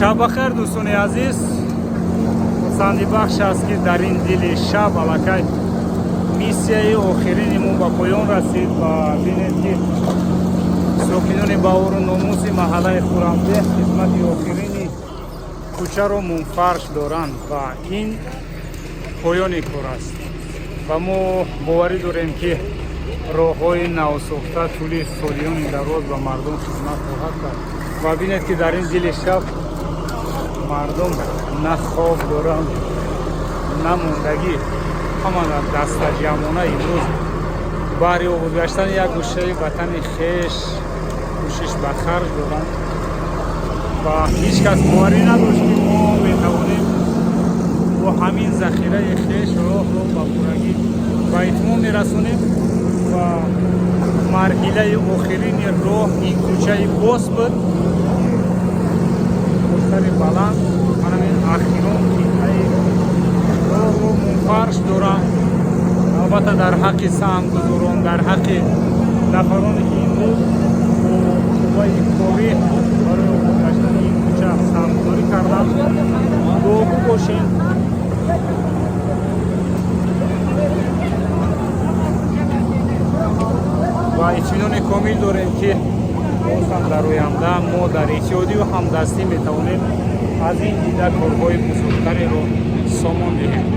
شب بخیر دوستان عزیز، خورسندی بخش است که در این دل شب علاقه میسیه آخرینمون به پایان رسید و بینید که ساکنان باور و ناموس محله خورمده خدمت آخرین کوچه رو منفرش دارند و این پایان کار است و ما باوری داریم که راه‌های نوساخته طول سالیان دراز به مردم خدمت خواهد کرد و بینید که در این دل شب مردم نه خواب دارند نه موندگی، همه در دست جمعانه امروز برای آبادگشتن یک گوشه وطن خویش کوشش به خرج دارند و هیچ کس باوری نداشت که ما بتوانیم با همین ذخیره خویش راه رو به پورگی به اتمام میرسونیم و مرحله آخرین راه این کوچه باز بود. پشتر بلند من این اخیران که راه رو منفرش دارم، البته در حق سهمگزاران، در حق نفرانی که امروز قوای کاری برای آبادگشتن این کوچه سهمگزاری کردن دعا باشین. و اطمینان کامل داریم که بازم در آینده ما در اتحادی و همدستی میتوانیم از این دیده کارهای بزرگتری رو سامان دهیم.